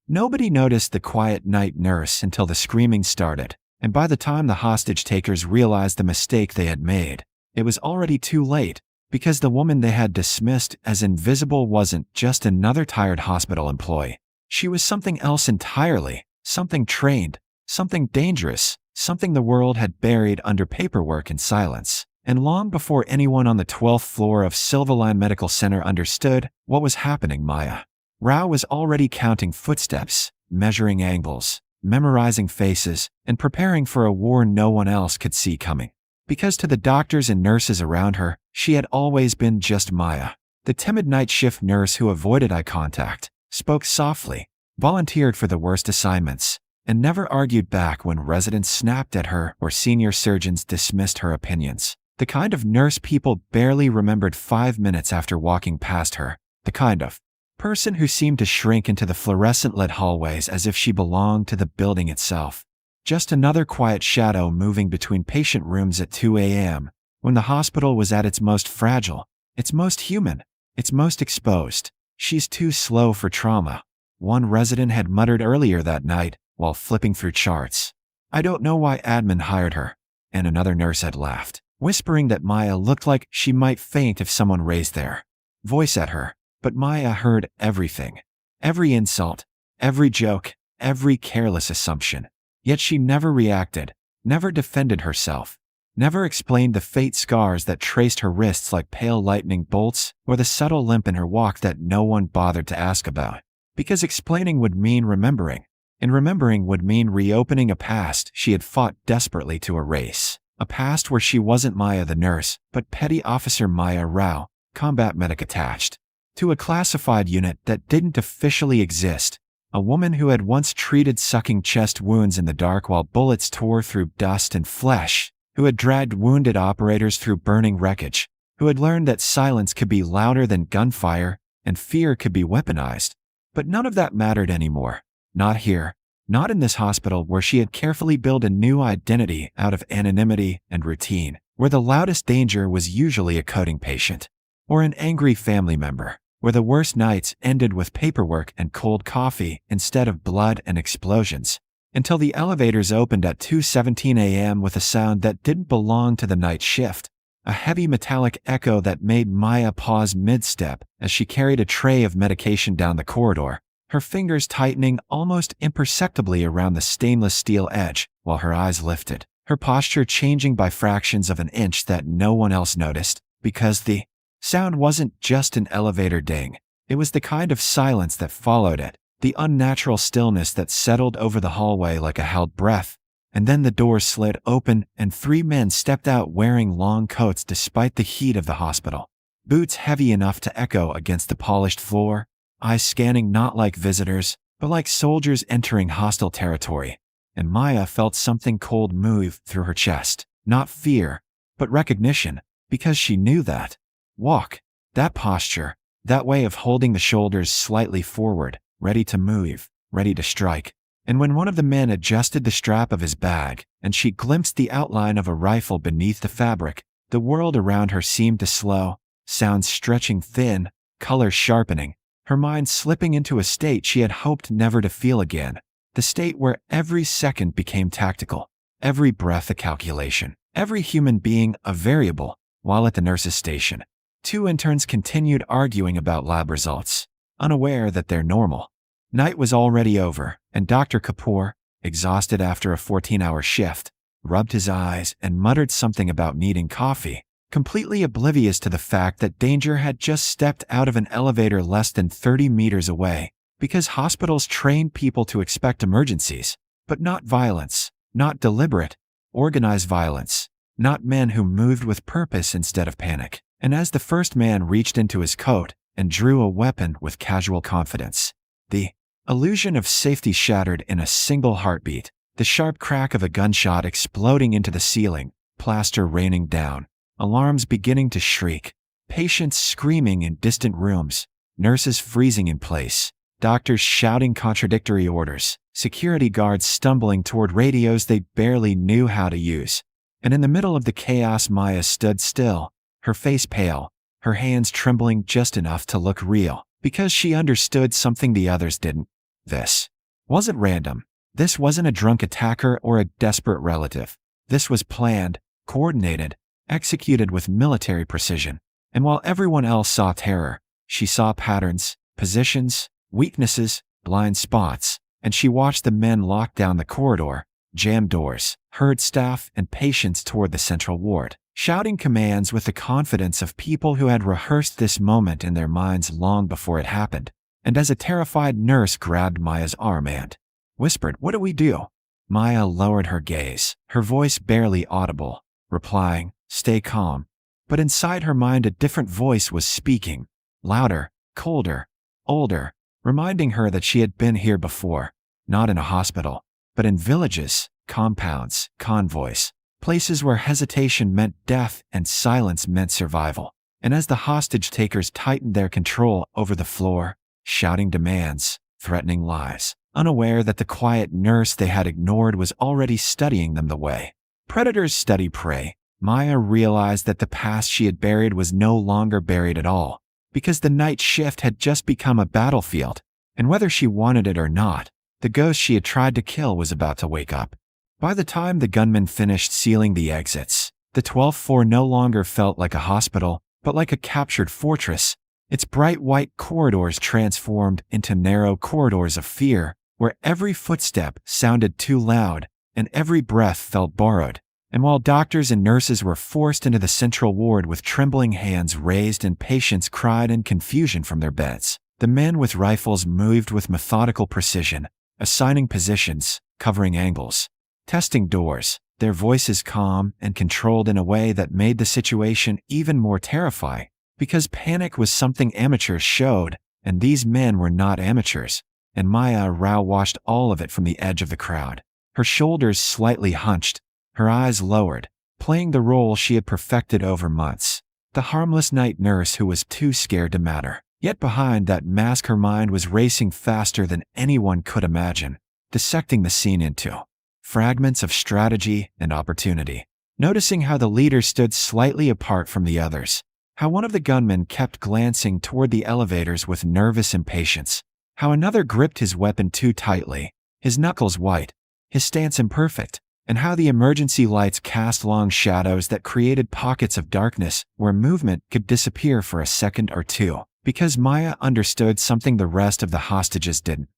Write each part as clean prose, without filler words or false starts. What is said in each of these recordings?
Nobody noticed the quiet night nurse until the screaming started, and by the time the hostage-takers realized the mistake they had made, it was already too late, because the woman they had dismissed as invisible wasn't just another tired hospital employee. She was something else entirely, something trained, something dangerous, something the world had buried under paperwork and silence. And long before anyone on the 12th floor of Silverline Medical Center understood what was happening, Maya Rao was already counting footsteps, measuring angles, memorizing faces, and preparing for a war no one else could see coming. Because to the doctors and nurses around her, she had always been just Maya, the timid night shift nurse who avoided eye contact, spoke softly, volunteered for the worst assignments, and never argued back when residents snapped at her or senior surgeons dismissed her opinions. The kind of nurse people barely remembered 5 minutes after walking past her. The kind of person who seemed to shrink into the fluorescent-lit hallways as if she belonged to the building itself. Just another quiet shadow moving between patient rooms at 2 a.m., when the hospital was at its most fragile, its most human, its most exposed. She's too slow for trauma, one resident had muttered earlier that night while flipping through charts. I don't know why admin hired her, and another nurse had laughed, whispering that Maya looked like she might faint if someone raised their voice at her. But Maya heard everything, every insult, every joke, every careless assumption. Yet she never reacted, never defended herself, never explained the faint scars that traced her wrists like pale lightning bolts or the subtle limp in her walk that no one bothered to ask about. Because explaining would mean remembering, and remembering would mean reopening a past she had fought desperately to erase. A past where she wasn't Maya the nurse, but Petty Officer Maya Rao, combat medic attached to a classified unit that didn't officially exist, a woman who had once treated sucking chest wounds in the dark while bullets tore through dust and flesh, who had dragged wounded operators through burning wreckage, who had learned that silence could be louder than gunfire and fear could be weaponized. But none of that mattered anymore. Not here, not in this hospital where she had carefully built a new identity out of anonymity and routine, where the loudest danger was usually a coding patient or an angry family member, where the worst nights ended with paperwork and cold coffee instead of blood and explosions, until the elevators opened at 2:17 a.m. with a sound that didn't belong to the night shift, a heavy metallic echo that made Maya pause mid-step as she carried a tray of medication down the corridor, her fingers tightening almost imperceptibly around the stainless steel edge while her eyes lifted, her posture changing by fractions of an inch that no one else noticed, because the sound wasn't just an elevator ding. It was the kind of silence that followed it, the unnatural stillness that settled over the hallway like a held breath. And then the door slid open and 3 men stepped out wearing long coats despite the heat of the hospital. Boots heavy enough to echo against the polished floor, eyes scanning not like visitors, but like soldiers entering hostile territory. And Maya felt something cold move through her chest. Not fear, but recognition, because she knew that walk, that posture, that way of holding the shoulders slightly forward, ready to move, ready to strike. And when one of the men adjusted the strap of his bag, and she glimpsed the outline of a rifle beneath the fabric, the world around her seemed to slow, sounds stretching thin, color sharpening, her mind slipping into a state she had hoped never to feel again, the state where every second became tactical, every breath a calculation, every human being a variable. While at the nurse's station, 2 interns continued arguing about lab results, unaware that they're normal. Night was already over, and Dr. Kapoor, exhausted after a 14-hour shift, rubbed his eyes and muttered something about needing coffee, completely oblivious to the fact that danger had just stepped out of an elevator less than 30 meters away, because hospitals train people to expect emergencies, but not violence, not deliberate, organized violence, not men who moved with purpose instead of panic. And as the first man reached into his coat and drew a weapon with casual confidence, the illusion of safety shattered in a single heartbeat, the sharp crack of a gunshot exploding into the ceiling, plaster raining down, alarms beginning to shriek, patients screaming in distant rooms, nurses freezing in place, doctors shouting contradictory orders, security guards stumbling toward radios they barely knew how to use. And in the middle of the chaos, Maya stood still, her face pale, her hands trembling just enough to look real, because she understood something the others didn't. This wasn't random. This wasn't a drunk attacker or a desperate relative. This was planned, coordinated, executed with military precision. And while everyone else saw terror, she saw patterns, positions, weaknesses, blind spots, and she watched the men lock down the corridor, jam doors, herd staff and patients toward the central ward, shouting commands with the confidence of people who had rehearsed this moment in their minds long before it happened. And as a terrified nurse grabbed Maya's arm and whispered, "What do we do?" Maya lowered her gaze, her voice barely audible, replying, "Stay calm." But inside her mind a different voice was speaking, louder, colder, older, reminding her that she had been here before, not in a hospital, but in villages, compounds, convoys, places where hesitation meant death and silence meant survival. And as the hostage takers tightened their control over the floor, shouting demands, threatening lies, unaware that the quiet nurse they had ignored was already studying them the way predators study prey, Maya realized that the past she had buried was no longer buried at all, because the night shift had just become a battlefield, and whether she wanted it or not, the ghost she had tried to kill was about to wake up. By the time the gunmen finished sealing the exits, the 12th floor no longer felt like a hospital, but like a captured fortress, its bright white corridors transformed into narrow corridors of fear, where every footstep sounded too loud and every breath felt borrowed. And while doctors and nurses were forced into the central ward with trembling hands raised and patients cried in confusion from their beds, the men with rifles moved with methodical precision, assigning positions, covering angles, testing doors, their voices calm and controlled in a way that made the situation even more terrifying, because panic was something amateurs showed, and these men were not amateurs. And Maya Rao watched all of it from the edge of the crowd, her shoulders slightly hunched, her eyes lowered, playing the role she had perfected over months, the harmless night nurse who was too scared to matter. Yet behind that mask her mind was racing faster than anyone could imagine, dissecting the scene into fragments of strategy and opportunity, noticing how the leader stood slightly apart from the others, how one of the gunmen kept glancing toward the elevators with nervous impatience, how another gripped his weapon too tightly, his knuckles white, his stance imperfect, and how the emergency lights cast long shadows that created pockets of darkness where movement could disappear for a second or two, because Maya understood something the rest of the hostages didn't.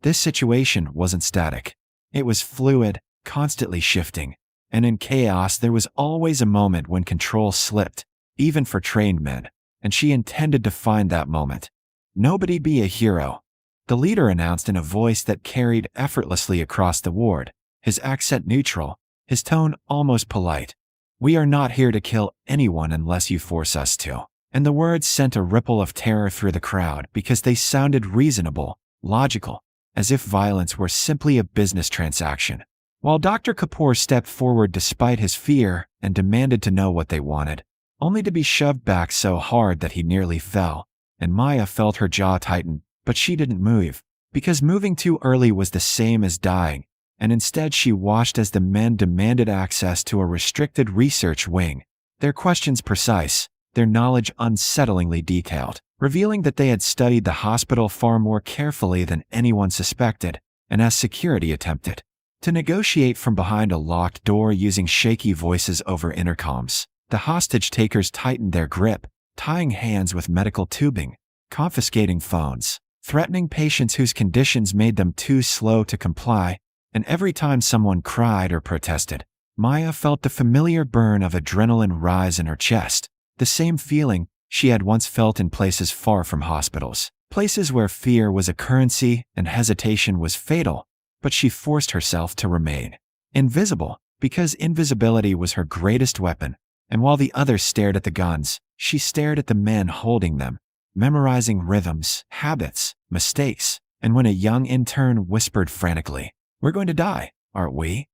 This situation wasn't static. It was fluid, constantly shifting, and in chaos there was always a moment when control slipped, even for trained men, and she intended to find that moment. "Nobody be a hero," the leader announced in a voice that carried effortlessly across the ward, his accent neutral, his tone almost polite. "We are not here to kill anyone unless you force us to." And the words sent a ripple of terror through the crowd because they sounded reasonable, logical, as if violence were simply a business transaction. While Dr. Kapoor stepped forward despite his fear and demanded to know what they wanted, only to be shoved back so hard that he nearly fell, and Maya felt her jaw tighten, but she didn't move, because moving too early was the same as dying, and instead she watched as the men demanded access to a restricted research wing, their questions precise, their knowledge unsettlingly detailed, revealing that they had studied the hospital far more carefully than anyone suspected, and as security attempted to negotiate from behind a locked door using shaky voices over intercoms. The hostage takers tightened their grip, tying hands with medical tubing, confiscating phones, threatening patients whose conditions made them too slow to comply, and every time someone cried or protested, Maya felt the familiar burn of adrenaline rise in her chest, the same feeling she had once felt in places far from hospitals, places where fear was a currency and hesitation was fatal, but she forced herself to remain invisible, because invisibility was her greatest weapon, and while the others stared at the guns, she stared at the men holding them, memorizing rhythms, habits, mistakes, and when a young intern whispered frantically, "We're going to die, aren't we?"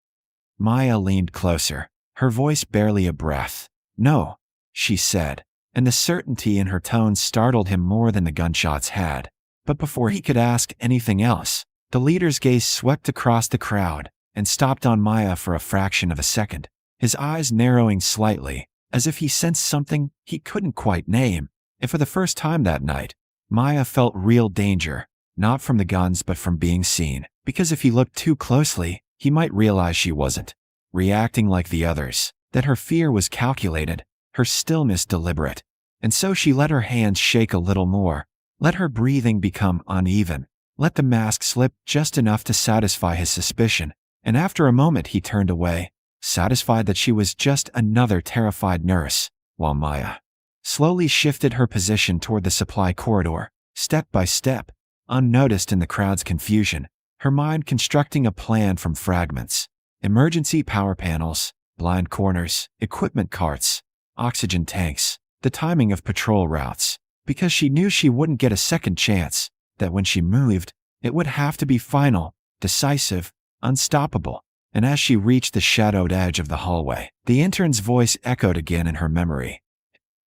Maya leaned closer, her voice barely a breath. "No," she said, and the certainty in her tone startled him more than the gunshots had. But before he could ask anything else, the leader's gaze swept across the crowd and stopped on Maya for a fraction of a second, his eyes narrowing slightly, as if he sensed something he couldn't quite name. And for the first time that night, Maya felt real danger, not from the guns but from being seen, because if he looked too closely, he might realize she wasn't reacting like the others, that her fear was calculated, her stillness deliberate. And so she let her hands shake a little more, let her breathing become uneven, let the mask slip just enough to satisfy his suspicion, and after a moment he turned away, satisfied that she was just another terrified nurse, while Maya slowly shifted her position toward the supply corridor, step by step, unnoticed in the crowd's confusion, her mind constructing a plan from fragments: emergency power panels, blind corners, equipment carts, oxygen tanks, the timing of patrol routes, because she knew she wouldn't get a second chance, that when she moved, it would have to be final, decisive, unstoppable. And as she reached the shadowed edge of the hallway, the intern's voice echoed again in her memory.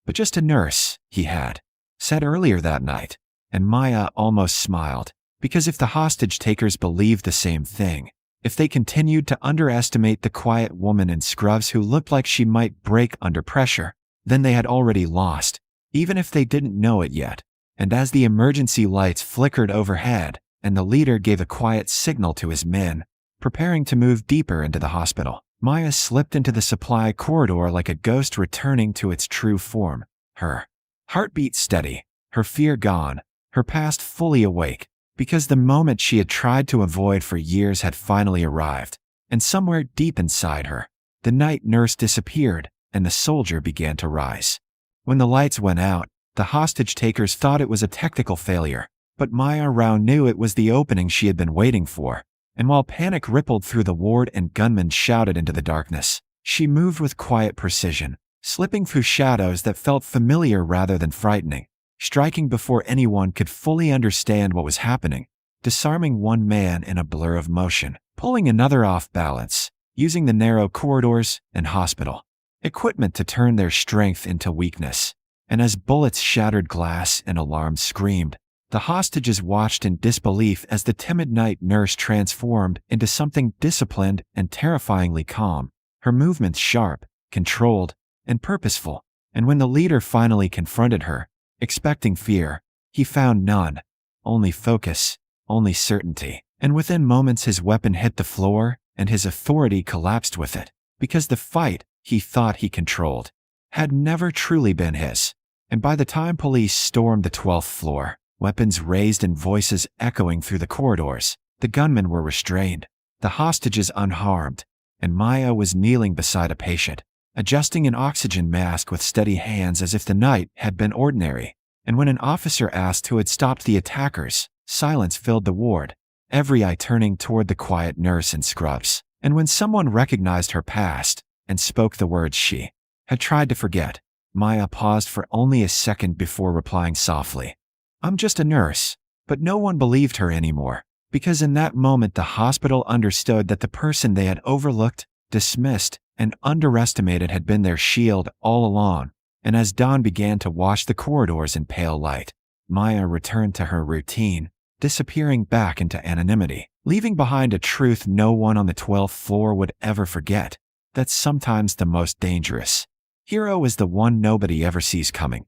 But just a nurse, he had said earlier that night, and Maya almost smiled, because if the hostage-takers believed the same thing, if they continued to underestimate the quiet woman in scrubs who looked like she might break under pressure, then they had already lost, even if they didn't know it yet. And as the emergency lights flickered overhead, and the leader gave a quiet signal to his men, preparing to move deeper into the hospital, Maya slipped into the supply corridor like a ghost returning to its true form, her heartbeat steady, her fear gone, her past fully awake, because the moment she had tried to avoid for years had finally arrived, and somewhere deep inside her, the night nurse disappeared, and the soldier began to rise. When the lights went out, the hostage-takers thought it was a technical failure, but Maya Rao knew it was the opening she had been waiting for, and while panic rippled through the ward and gunmen shouted into the darkness, she moved with quiet precision, slipping through shadows that felt familiar rather than frightening, striking before anyone could fully understand what was happening, disarming one man in a blur of motion, pulling another off balance, using the narrow corridors and hospital equipment to turn their strength into weakness. And as bullets shattered glass and alarms screamed, the hostages watched in disbelief as the timid night nurse transformed into something disciplined and terrifyingly calm, her movements sharp, controlled, and purposeful. And when the leader finally confronted her, expecting fear, he found none, only focus, only certainty. And within moments his weapon hit the floor, and his authority collapsed with it, because the fight he thought he controlled had never truly been his. And by the time police stormed the 12th floor, weapons raised and voices echoing through the corridors, the gunmen were restrained, the hostages unharmed, and Maya was kneeling beside a patient, adjusting an oxygen mask with steady hands as if the night had been ordinary. And when an officer asked who had stopped the attackers, silence filled the ward, every eye turning toward the quiet nurse in scrubs. And when someone recognized her past and spoke the words she had tried to forget, Maya paused for only a second before replying softly, "I'm just a nurse." But no one believed her anymore, because in that moment the hospital understood that the person they had overlooked, dismissed, and underestimated had been their shield all along. And as dawn began to wash the corridors in pale light, Maya returned to her routine, disappearing back into anonymity, leaving behind a truth no one on the 12th floor would ever forget: that sometimes the most dangerous hero is the one nobody ever sees coming.